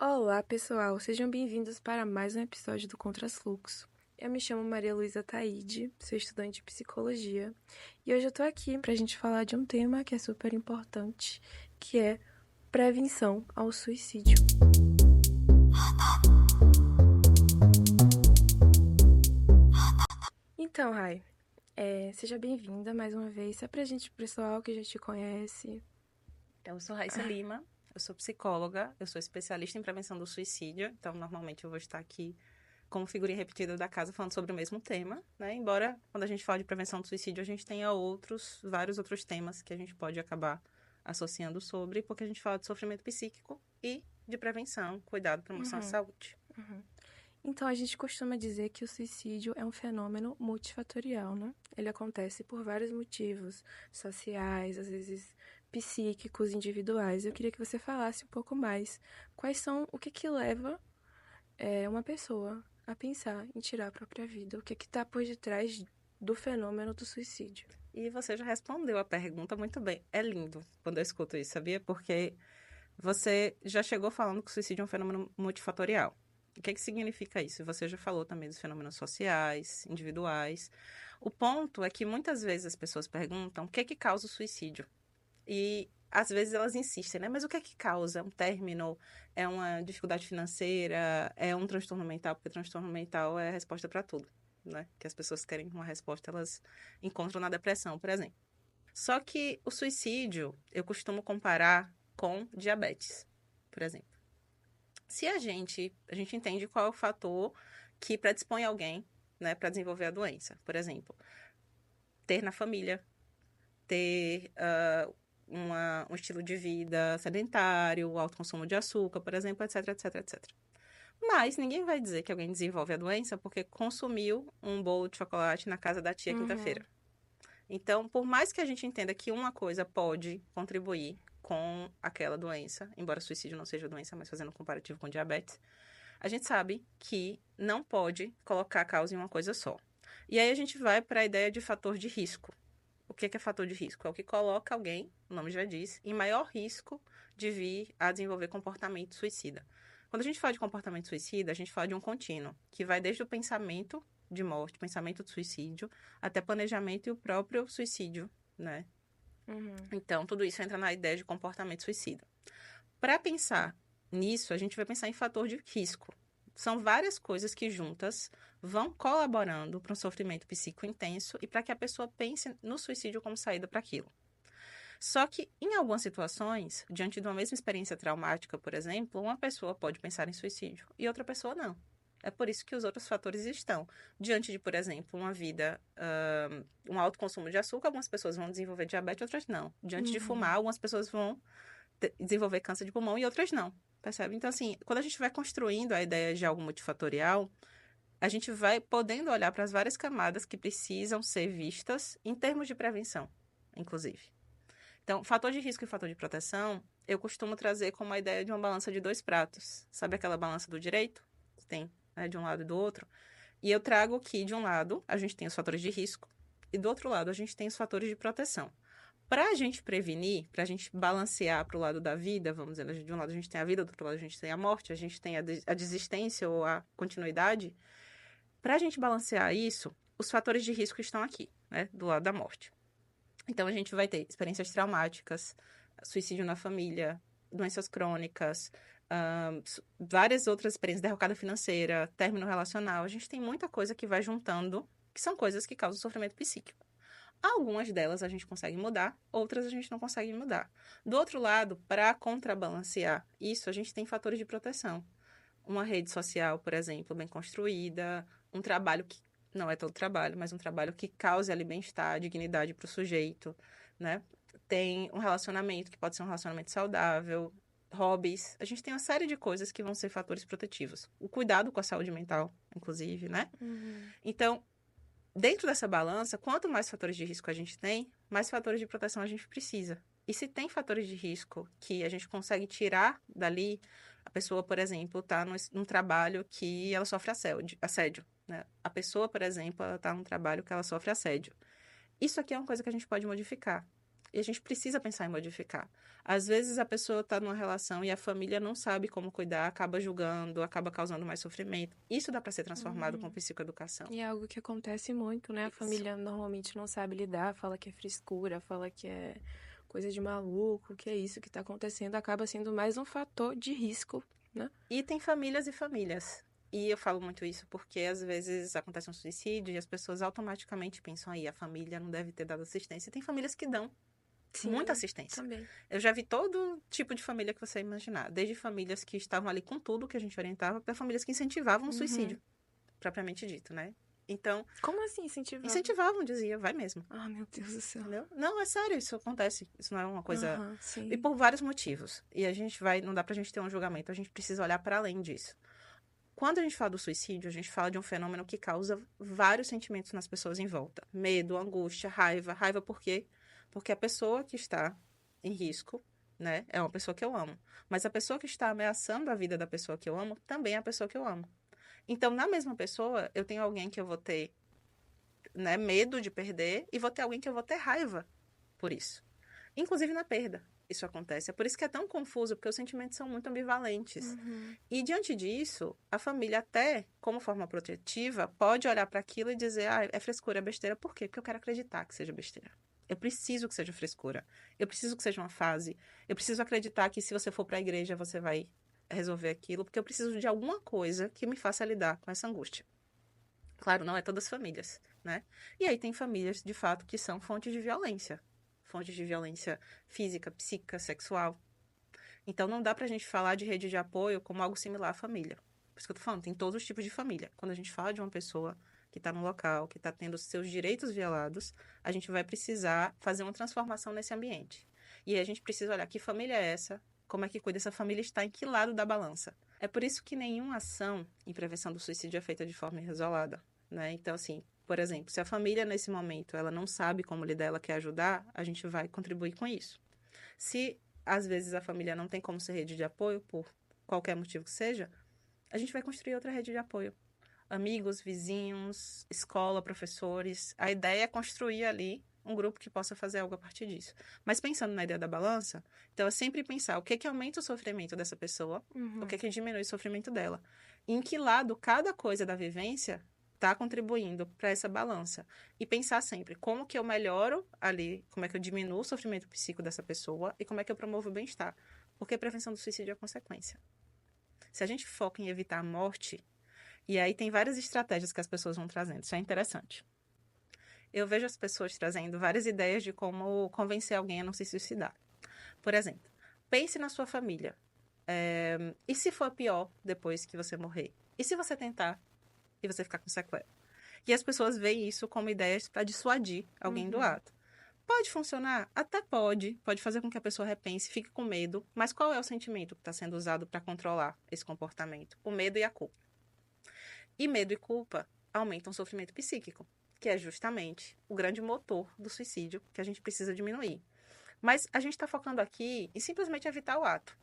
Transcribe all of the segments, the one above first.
Olá, pessoal, sejam bem-vindos para mais um episódio do Contrafluxo. Eu me chamo Maria Luísa Taide, sou estudante de psicologia e hoje eu tô aqui pra gente falar de um tema que é super importante, que é prevenção ao suicídio. Então, Rai, seja bem-vinda mais uma vez. Se apresente pro pessoal que já te conhece. Eu sou Raíssa Lima, eu sou psicóloga, eu sou especialista em prevenção do suicídio, então normalmente eu vou estar aqui como figurinha repetida da casa falando sobre o mesmo tema, né? Embora quando a gente fala de prevenção do suicídio a gente tenha vários outros temas que a gente pode acabar associando sobre, porque a gente fala de sofrimento psíquico e de prevenção, cuidado, promoção à saúde. Então, a gente costuma dizer que o suicídio é um fenômeno multifatorial, né? Ele acontece por vários motivos sociais, às vezes psíquicos, individuais. Eu queria que você falasse um pouco mais o que leva uma pessoa a pensar em tirar a própria vida, o que está por detrás do fenômeno do suicídio. E você já respondeu a pergunta muito bem. É lindo quando eu escuto isso, sabia? Porque você já chegou falando que o suicídio é um fenômeno multifatorial. O que significa isso? Você já falou também dos fenômenos sociais, individuais. O ponto é que muitas vezes as pessoas perguntam o que causa o suicídio. E às vezes elas insistem, né? Mas o que causa? É um término? É uma dificuldade financeira? É um transtorno mental? Porque transtorno mental é a resposta para tudo, né? Que as pessoas querem uma resposta, elas encontram na depressão, por exemplo. Só que o suicídio, eu costumo comparar com diabetes, por exemplo. Se a gente entende qual é o fator que predispõe alguém, né, para desenvolver a doença. Por exemplo, ter na família, ter um estilo de vida sedentário, alto consumo de açúcar, por exemplo, etc, etc, etc. Mas ninguém vai dizer que alguém desenvolve a doença porque consumiu um bolo de chocolate na casa da tia quinta-feira. Então, por mais que a gente entenda que uma coisa pode contribuir com aquela doença, embora suicídio não seja doença, mas fazendo um comparativo com diabetes, a gente sabe que não pode colocar a causa em uma coisa só. E aí a gente vai para a ideia de fator de risco. O que é fator de risco? É o que coloca alguém, o nome já diz, em maior risco de vir a desenvolver comportamento suicida. Quando a gente fala de comportamento suicida, a gente fala de um contínuo, que vai desde o pensamento de morte, pensamento de suicídio, até planejamento e o próprio suicídio, né? Então, tudo isso entra na ideia de comportamento suicida. Para pensar nisso, a gente vai pensar em fator de risco. São várias coisas que juntas vão colaborando para um sofrimento psíquico intenso e para que a pessoa pense no suicídio como saída para aquilo. Só que, em algumas situações, diante de uma mesma experiência traumática, por exemplo, uma pessoa pode pensar em suicídio e outra pessoa não. É por isso que os outros fatores estão. Diante de, por exemplo, uma vida, um alto consumo de açúcar, algumas pessoas vão desenvolver diabetes, outras não. Diante de fumar, algumas pessoas vão desenvolver câncer de pulmão e outras não. Percebe? Então, assim, quando a gente vai construindo a ideia de algo multifatorial, a gente vai podendo olhar para as várias camadas que precisam ser vistas em termos de prevenção, inclusive. Então, fator de risco e fator de proteção, eu costumo trazer como a ideia de uma balança de dois pratos. Sabe aquela balança do direito? Que tem, né, de um lado e do outro? E eu trago que, de um lado, a gente tem os fatores de risco, e do outro lado, a gente tem os fatores de proteção. Para a gente prevenir, para a gente balancear para o lado da vida, vamos dizer, de um lado a gente tem a vida, do outro lado a gente tem a morte, a gente tem a desistência ou a continuidade. Para a gente balancear isso, os fatores de risco estão aqui, né, do lado da morte. Então, a gente vai ter experiências traumáticas, suicídio na família, doenças crônicas, várias outras experiências, derrocada financeira, término relacional. A gente tem muita coisa que vai juntando, que são coisas que causam sofrimento psíquico. Algumas delas a gente consegue mudar, outras a gente não consegue mudar. Do outro lado, para contrabalancear isso, a gente tem fatores de proteção. Uma rede social, por exemplo, bem construída, um trabalho que não é todo trabalho, mas um trabalho que cause ali bem-estar, dignidade para o sujeito, né? Tem um relacionamento que pode ser um relacionamento saudável, hobbies. A gente tem uma série de coisas que vão ser fatores protetivos. O cuidado com a saúde mental, inclusive, né? Então, dentro dessa balança, quanto mais fatores de risco a gente tem, mais fatores de proteção a gente precisa. E se tem fatores de risco que a gente consegue tirar dali, a pessoa, por exemplo, está num trabalho que ela sofre assédio, né? A pessoa, por exemplo, ela está num trabalho que ela sofre assédio. Isso aqui é uma coisa que a gente pode modificar. E a gente precisa pensar em modificar. Às vezes a pessoa está numa relação e a família não sabe como cuidar, acaba julgando, acaba causando mais sofrimento. Isso dá para ser transformado com Uhum. psicoeducação. E é algo que acontece muito, né? A Isso. família normalmente não sabe lidar, fala que é frescura, fala que é coisa de maluco, que é isso que tá acontecendo, acaba sendo mais um fator de risco, né? E tem famílias e famílias. E eu falo muito isso porque às vezes acontece um suicídio e as pessoas automaticamente pensam aí, a família não deve ter dado assistência. E tem famílias que dão muita Sim, assistência. também. Eu já vi todo tipo de família que você imaginar, desde famílias que estavam ali com tudo que a gente orientava, para famílias que incentivavam o Uhum. suicídio, propriamente dito, né? Então, Como assim incentivava? incentivavam, dizia, vai mesmo, Ah, meu Deus do céu. entendeu? Não, é sério, isso acontece, isso não é uma coisa... Aham, E sim. por vários motivos. E a gente vai, não dá pra gente ter um julgamento, a gente precisa olhar para além disso. Quando a gente fala do suicídio, a gente fala de um fenômeno que causa vários sentimentos nas pessoas em volta. Medo, angústia, raiva. Raiva por quê? Porque a pessoa que está em risco, né, é uma pessoa que eu amo. Mas a pessoa que está ameaçando a vida da pessoa que eu amo também é a pessoa que eu amo. Então, na mesma pessoa, eu tenho alguém que eu vou ter, né, medo de perder e vou ter alguém que eu vou ter raiva por isso. Inclusive na perda. Isso acontece. É por isso que é tão confuso, porque os sentimentos são muito ambivalentes. Uhum. E diante disso, a família, até como forma protetiva, pode olhar para aquilo e dizer: ah, é frescura, é besteira. Por quê? Porque eu quero acreditar que seja besteira. Eu preciso que seja frescura. Eu preciso que seja uma fase. Eu preciso acreditar que se você for para a igreja, você vai resolver aquilo, porque eu preciso de alguma coisa que me faça lidar com essa angústia. Claro, não é todas as famílias, né? E aí tem famílias, de fato, que são fontes de violência física, psíquica, sexual. Então não dá pra gente falar de rede de apoio como algo similar à família. Por isso que eu tô falando, tem todos os tipos de família. Quando a gente fala de uma pessoa que está no local, que está tendo seus direitos violados, a gente vai precisar fazer uma transformação nesse ambiente. E aí a gente precisa olhar que família é essa, como é que cuida, essa família está em que lado da balança. É por isso que nenhuma ação em prevenção do suicídio é feita de forma isolada, né? Então, assim, por exemplo, se a família nesse momento ela não sabe como lidar, ela quer ajudar, a gente vai contribuir com isso. Se às vezes a família não tem como ser rede de apoio, por qualquer motivo que seja, a gente vai construir outra rede de apoio. Amigos, vizinhos, escola, professores. A ideia é construir ali um grupo que possa fazer algo a partir disso. Mas pensando na ideia da balança, então é sempre pensar o que que aumenta o sofrimento dessa pessoa, o Uhum. que que diminui o sofrimento dela. E em que lado cada coisa da vivência está contribuindo para essa balança. E pensar sempre como que eu melhoro ali, como é que eu diminuo o sofrimento psíquico dessa pessoa e como é que eu promovo o bem-estar. Porque a prevenção do suicídio é consequência. Se a gente foca em evitar a morte, e aí tem várias estratégias que as pessoas vão trazendo, isso é interessante. Eu vejo as pessoas trazendo várias ideias de como convencer alguém a não se suicidar. Por exemplo, pense na sua família. E se for pior depois que você morrer? E se você tentar e você ficar com sequela? E as pessoas veem isso como ideias para dissuadir alguém do Uhum. ato. Pode funcionar? Até pode. Pode fazer com que a pessoa repense, fique com medo. Mas qual é o sentimento que está sendo usado para controlar esse comportamento? O medo e a culpa. E medo e culpa aumentam o sofrimento psíquico, que é justamente o grande motor do suicídio que a gente precisa diminuir. Mas a gente está focando aqui em simplesmente evitar o ato,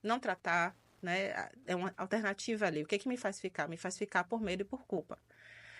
não tratar, né? É uma alternativa ali. O que é que me faz ficar? Me faz ficar por medo e por culpa.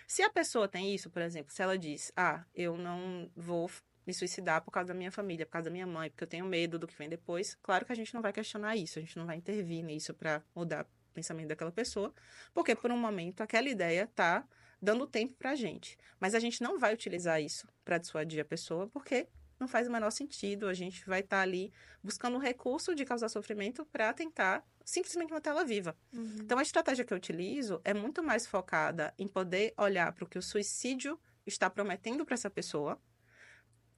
Se a pessoa tem isso, por exemplo, se ela diz, ah, eu não vou me suicidar por causa da minha família, por causa da minha mãe, porque eu tenho medo do que vem depois, claro que a gente não vai questionar isso, a gente não vai intervir nisso para mudar o pensamento daquela pessoa, porque por um momento aquela ideia tá dando tempo pra gente. Mas a gente não vai utilizar isso para dissuadir a pessoa, porque não faz o menor sentido, a gente vai estar ali buscando um recurso de causar sofrimento para tentar simplesmente manter ela viva. Uhum. Então, a estratégia que eu utilizo é muito mais focada em poder olhar para o que o suicídio está prometendo para essa pessoa.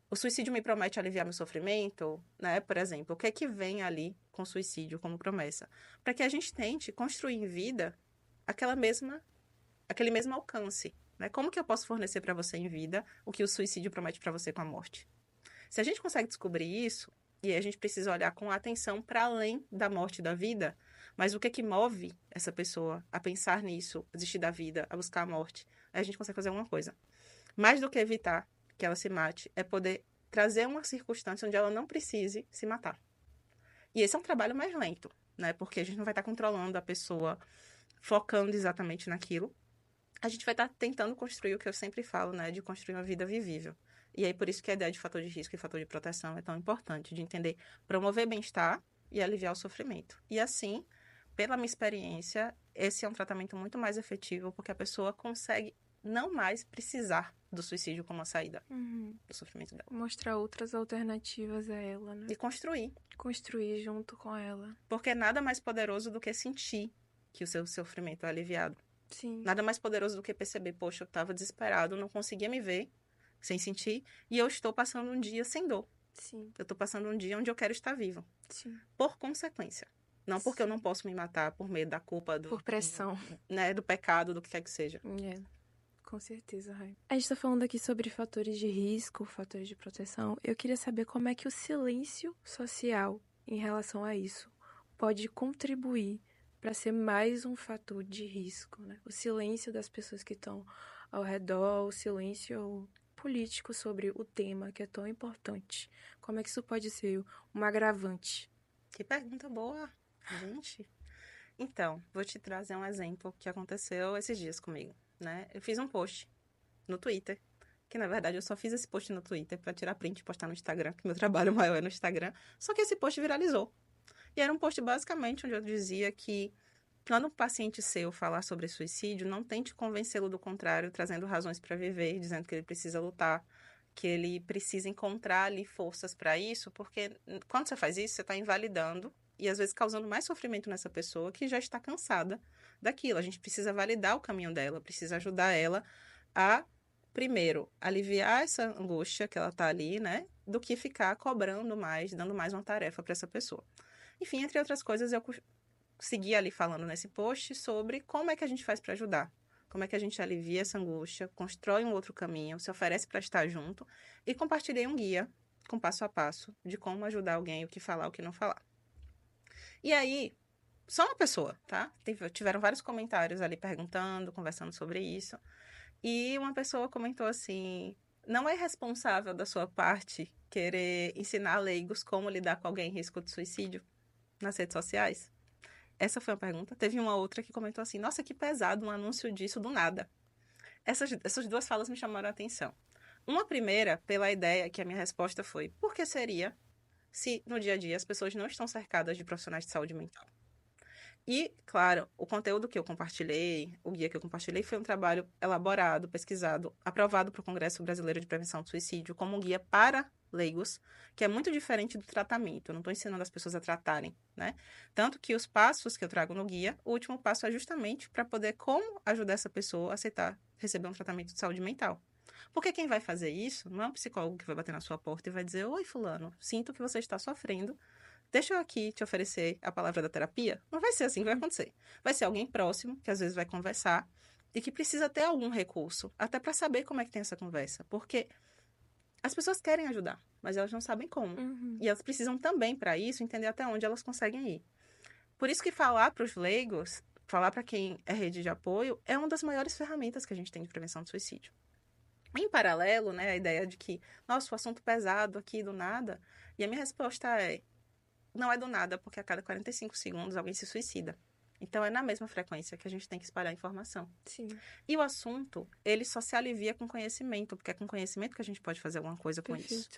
O suicídio me promete aliviar meu sofrimento, né? Por exemplo, o que é que vem ali com o suicídio como promessa? Para que a gente tente construir em vida aquele mesmo alcance, né? Como que eu posso fornecer para você em vida o que o suicídio promete para você com a morte? Se a gente consegue descobrir isso, e a gente precisa olhar com atenção para além da morte e da vida, mas o que é que move essa pessoa a pensar nisso, a desistir da vida, a buscar a morte? Aí a gente consegue fazer alguma coisa. Mais do que evitar que ela se mate, é poder trazer uma circunstância onde ela não precise se matar. E esse é um trabalho mais lento, né? Porque a gente não vai estar controlando a pessoa, focando exatamente naquilo. A gente vai estar tentando construir o que eu sempre falo, né? De construir uma vida vivível. E aí, por isso que a ideia de fator de risco e fator de proteção é tão importante, de entender, promover bem-estar e aliviar o sofrimento. E assim, pela minha experiência, esse é um tratamento muito mais efetivo, porque a pessoa consegue não mais precisar do suicídio como uma saída do sofrimento dela. Mostrar outras alternativas a ela, né? E construir. Construir junto com ela. Porque é nada mais poderoso do que sentir que o seu sofrimento é aliviado. Sim. Nada mais poderoso do que perceber, poxa, eu estava desesperado, não conseguia me ver sem sentir, e eu estou passando um dia sem dor. Sim. Eu estou passando um dia onde eu quero estar vivo. Sim. Por consequência. Não porque eu não posso me matar por medo da culpa, Por pressão. Né, do pecado, do que quer que seja. É, com certeza, Rai. A gente tá falando aqui sobre fatores de risco, fatores de proteção. Eu queria saber como é que o silêncio social em relação a isso pode contribuir para ser mais um fator de risco, né? O silêncio das pessoas que estão ao redor, o silêncio político sobre o tema que é tão importante. Como é que isso pode ser um agravante? Que pergunta boa, gente. Então, vou te trazer um exemplo que aconteceu esses dias comigo, né? Eu fiz um post no Twitter, que na verdade eu só fiz esse post no Twitter para tirar print e postar no Instagram, que meu trabalho maior é no Instagram. Só que esse post viralizou. E era um post basicamente onde eu dizia que quando um paciente seu falar sobre suicídio, não tente convencê-lo do contrário, trazendo razões para viver, dizendo que ele precisa lutar, que ele precisa encontrar ali forças para isso, porque quando você faz isso, você está invalidando e às vezes causando mais sofrimento nessa pessoa que já está cansada daquilo. A gente precisa validar o caminho dela, precisa ajudar ela a, primeiro, aliviar essa angústia que ela está ali, né? Do que ficar cobrando mais, dando mais uma tarefa para essa pessoa. Enfim, entre outras coisas, eu segui ali falando nesse post sobre como é que a gente faz para ajudar. Como é que a gente alivia essa angústia, constrói um outro caminho, se oferece para estar junto e compartilhei um guia com passo a passo de como ajudar alguém, o que falar, o que não falar. E aí, só uma pessoa, tá? Tiveram vários comentários ali perguntando, conversando sobre isso. E uma pessoa comentou assim: não é responsável da sua parte querer ensinar leigos como lidar com alguém em risco de suicídio nas redes sociais? Essa foi a pergunta. Teve uma outra que comentou assim: nossa, que pesado um anúncio disso do nada. Essas duas falas me chamaram a atenção. Uma primeira, pela ideia que a minha resposta foi: por que seria se no dia a dia as pessoas não estão cercadas de profissionais de saúde mental? E, claro, o conteúdo que eu compartilhei, o guia que eu compartilhei, foi um trabalho elaborado, pesquisado, aprovado para o Congresso Brasileiro de Prevenção do Suicídio como um guia para leigos, que é muito diferente do tratamento. Eu não estou ensinando as pessoas a tratarem, né? Tanto que os passos que eu trago no guia, o último passo é justamente para poder como ajudar essa pessoa a aceitar receber um tratamento de saúde mental. Porque quem vai fazer isso não é um psicólogo que vai bater na sua porta e vai dizer: oi, fulano, sinto que você está sofrendo. Deixa eu aqui te oferecer a palavra da terapia. Não vai ser assim que vai acontecer. Vai ser alguém próximo, que às vezes vai conversar, e que precisa ter algum recurso, até para saber como é que tem essa conversa. Porque as pessoas querem ajudar, mas elas não sabem como. E elas precisam também, para isso, entender até onde elas conseguem ir. Por isso que falar para os leigos, falar para quem é rede de apoio, é uma das maiores ferramentas que a gente tem de prevenção do suicídio. Em paralelo, né, a ideia de que, nossa, o assunto pesado aqui do nada, e a minha resposta é: não é do nada, porque a cada 45 segundos alguém se suicida. Então, é na mesma frequência que a gente tem que espalhar informação. Sim. E o assunto, ele só se alivia com conhecimento, porque é com conhecimento que a gente pode fazer alguma coisa com isso.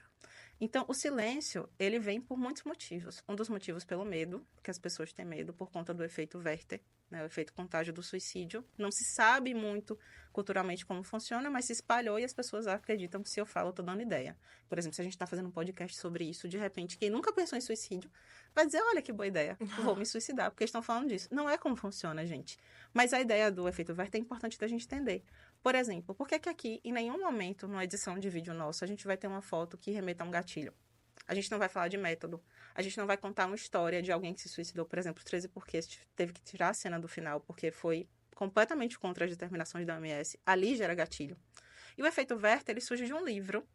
Então, o silêncio, ele vem por muitos motivos. Um dos motivos pelo medo, que as pessoas têm medo por conta do efeito Werther, né, o efeito contágio do suicídio. Não se sabe muito culturalmente como funciona, mas se espalhou e as pessoas acreditam que se eu falo, eu tô dando ideia. Por exemplo, se a gente está fazendo um podcast sobre isso, de repente, quem nunca pensou em suicídio vai dizer: olha que boa ideia, vou me suicidar, porque estão falando disso. Não é como funciona, gente. Mas a ideia do efeito Werther é importante da gente entender. Por exemplo, por que aqui, em nenhum momento, numa edição de vídeo nosso, a gente vai ter uma foto que remeta a um gatilho? A gente não vai falar de método. A gente não vai contar uma história de alguém que se suicidou, por exemplo, 13 Porquês teve que tirar a cena do final porque foi completamente contra as determinações da OMS. Ali gera gatilho. E o efeito Werther, ele surge de um livro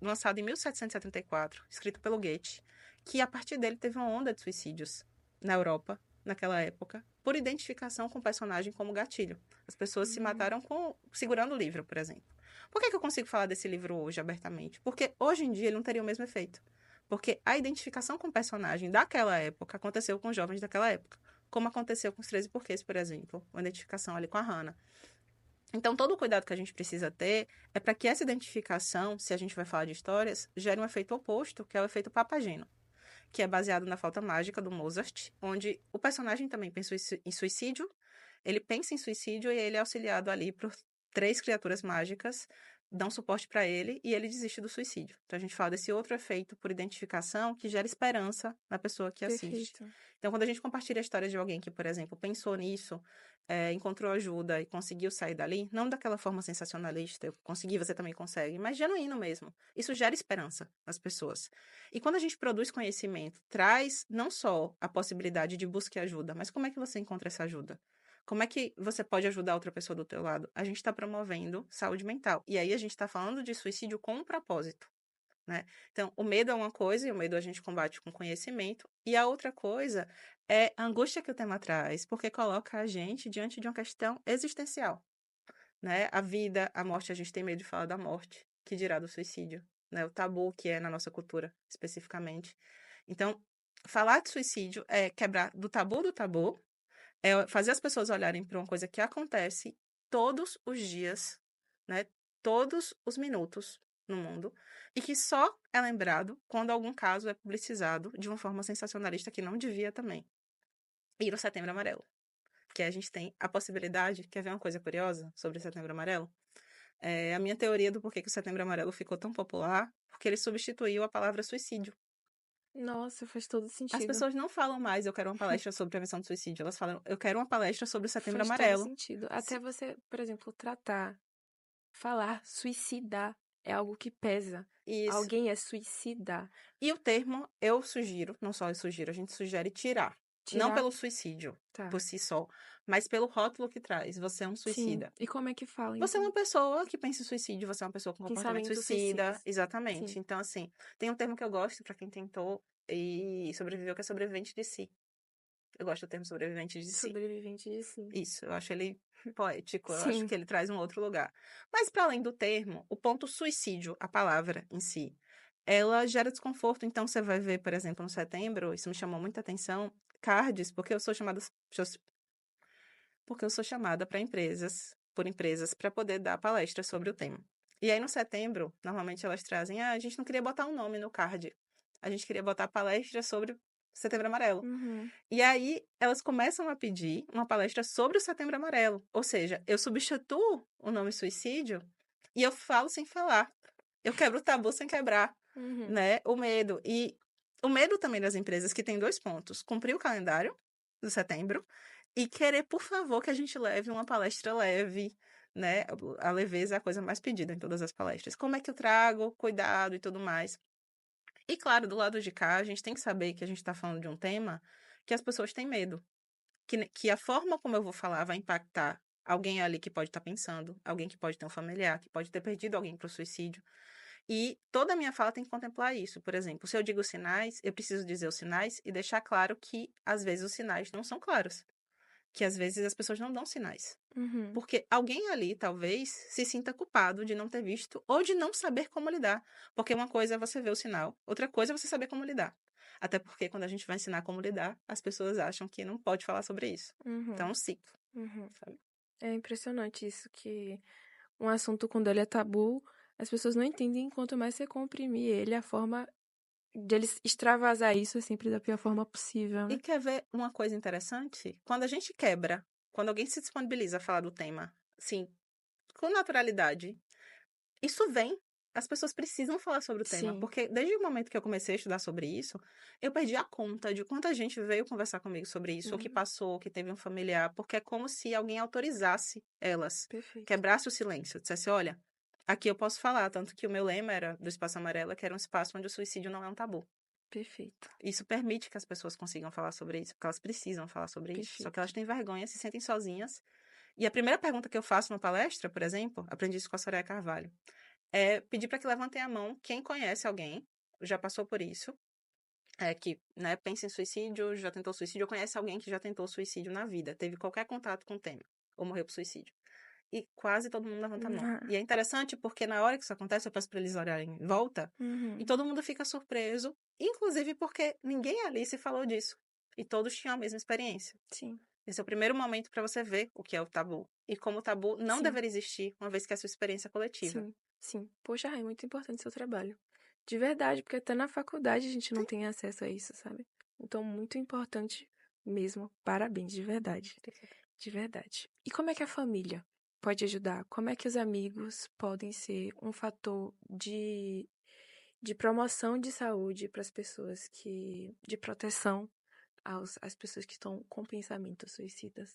lançado em 1774, escrito pelo Goethe, que a partir dele teve uma onda de suicídios na Europa, naquela época, por identificação com o personagem como gatilho. As pessoas se mataram segurando o livro, por exemplo. Por que eu consigo falar desse livro hoje abertamente? Porque hoje em dia ele não teria o mesmo efeito. Porque a identificação com o personagem daquela época aconteceu com os jovens daquela época. Como aconteceu com os 13 Porquês, por exemplo. Uma identificação ali com a Hannah. Então, todo o cuidado que a gente precisa ter é para que essa identificação, se a gente vai falar de histórias, gere um efeito oposto, que é o efeito Papageno, que é baseado na Flauta Mágica do Mozart, onde o personagem também pensou em suicídio, ele pensa em suicídio e ele é auxiliado ali por três criaturas mágicas, dão suporte para ele e ele desiste do suicídio. Então, a gente fala desse outro efeito por identificação que gera esperança na pessoa que assiste. Perfeito. Então, quando a gente compartilha a história de alguém que, por exemplo, pensou nisso, encontrou ajuda e conseguiu sair dali, não daquela forma sensacionalista, eu consegui, você também consegue, mas genuíno mesmo. Isso gera esperança nas pessoas. E quando a gente produz conhecimento, traz não só a possibilidade de busca e ajuda, mas como é que você encontra essa ajuda? Como é que você pode ajudar outra pessoa do teu lado? A gente está promovendo saúde mental. E aí a gente está falando de suicídio com um propósito, né? Então, o medo é uma coisa, e o medo a gente combate com conhecimento. E a outra coisa é a angústia que o tema traz, porque coloca a gente diante de uma questão existencial, né? A vida, a morte, a gente tem medo de falar da morte, que dirá do suicídio, né? O tabu que é na nossa cultura, especificamente. Então, falar de suicídio é quebrar do tabu, é fazer as pessoas olharem para uma coisa que acontece todos os dias, né? Todos os minutos no mundo, e que só é lembrado quando algum caso é publicizado de uma forma sensacionalista que não devia também. Ir o Setembro Amarelo. Que a gente tem a possibilidade, quer ver uma coisa curiosa sobre o Setembro Amarelo? É a minha teoria do porquê que o Setembro Amarelo ficou tão popular, porque ele substituiu a palavra suicídio. Nossa, faz todo As sentido. pessoas não falam mais, eu quero uma palestra sobre prevenção do suicídio. Elas falam, eu quero uma palestra sobre o Setembro Faz todo Amarelo. sentido. Até você, por exemplo, falar, suicidar é algo que pesa. Isso. Alguém é suicida. E o termo, eu sugiro, não só eu sugiro, a gente sugere tirar. Não Tirar, pelo suicídio tá. por si só, mas pelo rótulo que traz. Você é um Sim. suicida. E como é que fala, Você é então? uma pessoa que pensa em suicídio, você é uma pessoa com comportamento Pensamentos suicidas. suicida. Exatamente. Sim. Então, assim, tem um termo que eu gosto para quem tentou e sobreviveu, que é sobrevivente de si. Eu gosto do termo sobrevivente de si. Sobrevivente de si. Isso, eu acho ele poético, eu acho Sim. que ele traz um outro lugar. Mas, para além do termo, o ponto suicídio, a palavra em si, ela gera desconforto. Então, você vai ver, por exemplo, no setembro, isso me chamou muita atenção, cards, porque eu sou chamada para por empresas, para poder dar palestra sobre o tema. E aí, no setembro, normalmente elas trazem, a gente não queria botar um nome no card, a gente queria botar palestra sobre Setembro Amarelo. Uhum. E aí, elas começam a pedir uma palestra sobre o Setembro Amarelo. Ou seja, eu substituo o nome suicídio e eu falo sem falar. Eu quebro o tabu sem quebrar, Uhum. né? O medo. E o medo também das empresas, que tem dois pontos. Cumprir o calendário do setembro e querer, por favor, que a gente leve uma palestra leve, né? A leveza é a coisa mais pedida em todas as palestras. Como é que eu trago cuidado e tudo mais. E claro, do lado de cá, a gente tem que saber que a gente está falando de um tema que as pessoas têm medo. Que a forma como eu vou falar vai impactar alguém ali que pode estar pensando, alguém que pode ter um familiar, que pode ter perdido alguém para o suicídio. E toda a minha fala tem que contemplar isso. Por exemplo, se eu digo sinais, eu preciso dizer os sinais e deixar claro que, às vezes, os sinais não são claros. Que, às vezes, as pessoas não dão sinais. Uhum. Porque alguém ali, talvez, se sinta culpado de não ter visto ou de não saber como lidar. Porque uma coisa é você ver o sinal, outra coisa é você saber como lidar. Até porque quando a gente vai ensinar como lidar, as pessoas acham que não pode falar sobre isso. Então, é Uhum. um ciclo, Uhum. sabe? É impressionante isso, que um assunto, quando ele é tabu, as pessoas não entendem. Quanto mais você comprimir ele, a forma de eles extravasar isso é sempre da pior forma possível, E né? quer ver uma coisa interessante? Quando a gente quebra, quando alguém se disponibiliza a falar do tema, assim, com naturalidade, isso vem. As pessoas precisam falar sobre o tema, Sim. porque desde o momento que eu comecei a estudar sobre isso, eu perdi a conta de quanta gente veio conversar comigo sobre isso, ou que Uhum. passou, ou que teve um familiar, porque é como se alguém autorizasse elas, Perfeito. quebrasse o silêncio, dissesse, olha, aqui eu posso falar, tanto que o meu lema era do Espaço Amarelo, que era um espaço onde o suicídio não é um tabu. Perfeito. Isso permite que as pessoas consigam falar sobre isso, porque elas precisam falar sobre isso, só que Perfeito. elas têm vergonha, se sentem sozinhas. E a primeira pergunta que eu faço na palestra, por exemplo, aprendi isso com a Soraya Carvalho, é pedir para que levantem a mão quem conhece alguém, já passou por isso, que né, pensa em suicídio, já tentou suicídio, ou conhece alguém que já tentou suicídio na vida, teve qualquer contato com o tema, ou morreu por suicídio. E quase todo mundo levanta a mão. E é interessante porque na hora que isso acontece, eu peço para eles olharem em volta, e Uhum. todo mundo fica surpreso, inclusive porque ninguém ali se falou disso. E todos tinham a mesma experiência. Sim. Esse é o primeiro momento para você ver o que é o tabu. E como o tabu não Sim. deveria existir, uma vez que é a sua experiência coletiva. Sim, sim. Poxa, é muito importante seu trabalho. De verdade, porque até na faculdade a gente não tem acesso a isso, sabe? Então, muito importante mesmo. Parabéns, de verdade. De verdade. E como é que a família pode ajudar? Como é que os amigos podem ser um fator de promoção de saúde para as pessoas que. De proteção às pessoas que estão com pensamentos suicidas?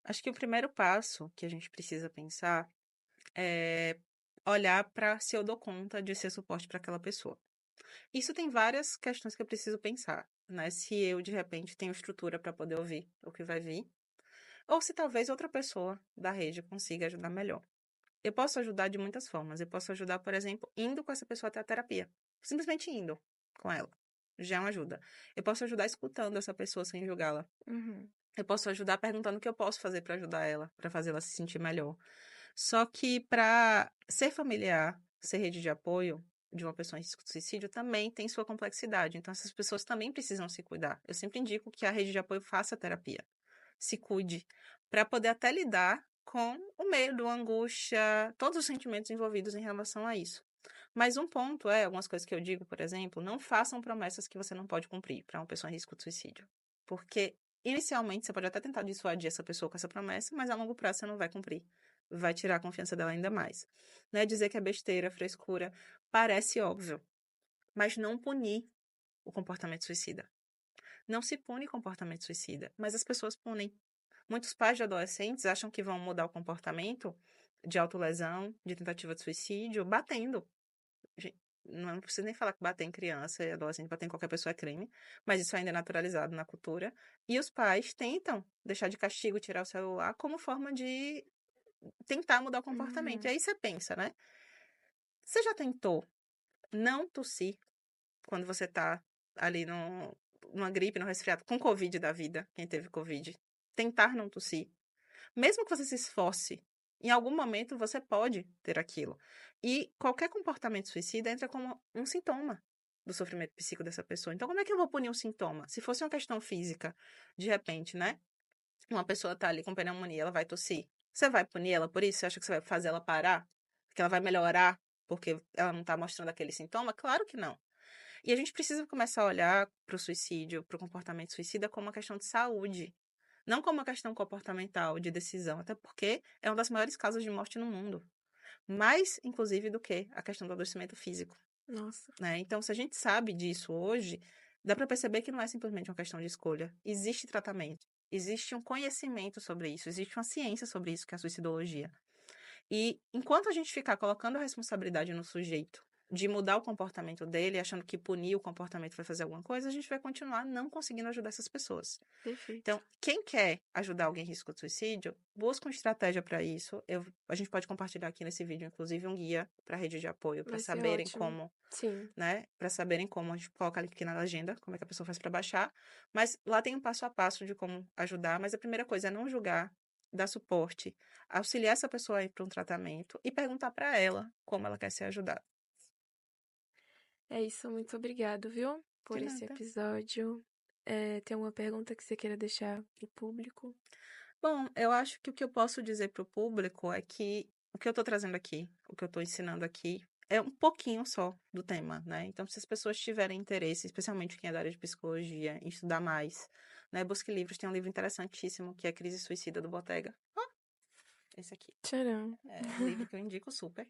Acho que o primeiro passo que a gente precisa pensar é olhar para se eu dou conta de ser suporte para aquela pessoa. Isso tem várias questões que eu preciso pensar, né? Se eu, de repente, tenho estrutura para poder ouvir o que vai vir, ou se talvez outra pessoa da rede consiga ajudar melhor. Eu posso ajudar de muitas formas. Eu posso ajudar, por exemplo, indo com essa pessoa até a terapia. Simplesmente indo com ela. Já é uma ajuda. Eu posso ajudar escutando essa pessoa sem julgá-la. Uhum. Eu posso ajudar perguntando o que eu posso fazer para ajudar ela, para fazer ela se sentir melhor. Só que para ser familiar, ser rede de apoio de uma pessoa em risco de suicídio também tem sua complexidade. Então, essas pessoas também precisam se cuidar. Eu sempre indico que a rede de apoio faça terapia, se cuide, para poder até lidar com o medo, a angústia, todos os sentimentos envolvidos em relação a isso. Mas um ponto é, algumas coisas que eu digo, por exemplo, não façam promessas que você não pode cumprir para uma pessoa em risco de suicídio. Porque, inicialmente, você pode até tentar dissuadir essa pessoa com essa promessa, mas a longo prazo você não vai cumprir. Vai tirar a confiança dela ainda mais. Não é dizer que é besteira, frescura, parece óbvio, mas não punir o comportamento suicida. Não se pune comportamento suicida, mas as pessoas punem. Muitos pais de adolescentes acham que vão mudar o comportamento de autolesão, de tentativa de suicídio, batendo. Não precisa nem falar que bater em criança e adolescente, bater em qualquer pessoa é crime, mas isso ainda é naturalizado na cultura. E os pais tentam deixar de castigo, tirar o celular, como forma de tentar mudar o comportamento. E Uhum. aí você pensa, né? Você já tentou não tossir quando você tá ali numa gripe, num resfriado, com Covid da vida, quem teve Covid? Tentar não tossir. Mesmo que você se esforce, em algum momento você pode ter aquilo. E qualquer comportamento suicida entra como um sintoma do sofrimento psíquico dessa pessoa. Então, como é que eu vou punir um sintoma? Se fosse uma questão física, de repente, né? Uma pessoa tá ali com pneumonia, ela vai tossir. Você vai punir ela por isso? Você acha que você vai fazer ela parar? Que ela vai melhorar porque ela não tá mostrando aquele sintoma? Claro que não. E a gente precisa começar a olhar para o suicídio, para o comportamento suicida, como uma questão de saúde. Não como uma questão comportamental, de decisão, até porque é uma das maiores causas de morte no mundo. Mais, inclusive, do que a questão do adoecimento físico, Nossa. né? Então, se a gente sabe disso hoje, dá para perceber que não é simplesmente uma questão de escolha. Existe tratamento, existe um conhecimento sobre isso, existe uma ciência sobre isso, que é a suicidologia. E enquanto a gente ficar colocando a responsabilidade no sujeito de mudar o comportamento dele, achando que punir o comportamento vai fazer alguma coisa, a gente vai continuar não conseguindo ajudar essas pessoas. Perfeito. Então, quem quer ajudar alguém em risco de suicídio, busca uma estratégia para isso. A gente pode compartilhar aqui nesse vídeo, inclusive, um guia para rede de apoio, para Vai ser saberem ótimo. como, Sim. né? Para saberem como, a gente coloca aqui na legenda, como é que a pessoa faz para baixar. Mas lá tem um passo a passo de como ajudar. Mas a primeira coisa é não julgar, dar suporte, auxiliar essa pessoa a ir para um tratamento e perguntar para ela como ela quer ser ajudada. É isso, muito obrigado, viu? De Por esse nada. episódio. Tem alguma pergunta que você queira deixar pro público? Bom, eu acho que o que eu posso dizer para o público é que o que eu estou trazendo aqui, o que eu estou ensinando aqui, é um pouquinho só do tema, né? Então, se as pessoas tiverem interesse, especialmente quem é da área de psicologia, em estudar mais, né? Busque livros. Tem um livro interessantíssimo que é Crise Suicida do Bottega. Esse aqui. Tcharam. É um livro que eu indico super.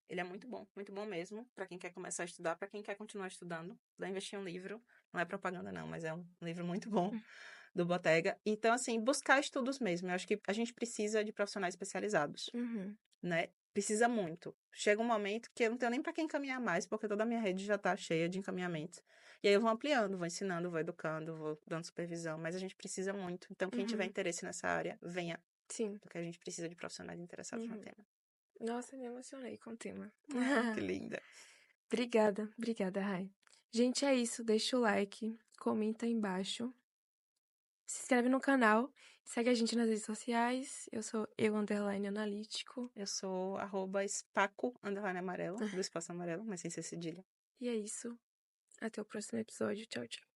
Ele é muito bom mesmo, para quem quer começar a estudar, para quem quer continuar estudando. Dá investir em um livro, não é propaganda não, mas é um livro muito bom do Bottega. Então, assim, buscar estudos mesmo. Eu acho que a gente precisa de profissionais especializados, Uhum. né? Precisa muito. Chega um momento que eu não tenho nem para quem encaminhar mais, porque toda a minha rede já está cheia de encaminhamentos. E aí eu vou ampliando, vou ensinando, vou educando, vou dando supervisão, mas a gente precisa muito. Então, quem tiver Uhum. interesse nessa área, venha, Sim. porque a gente precisa de profissionais interessados no Uhum. tema. Nossa, me emocionei com o tema. Ai, que linda. Obrigada, obrigada, Rai. Gente, é isso. Deixa o like, comenta aí embaixo, se inscreve no canal, segue a gente nas redes sociais. Eu sou _analítico. Eu sou @espaco, _amarelo, do espaço amarelo, mas sem ser cedilha. E é isso. Até o próximo episódio. Tchau, tchau.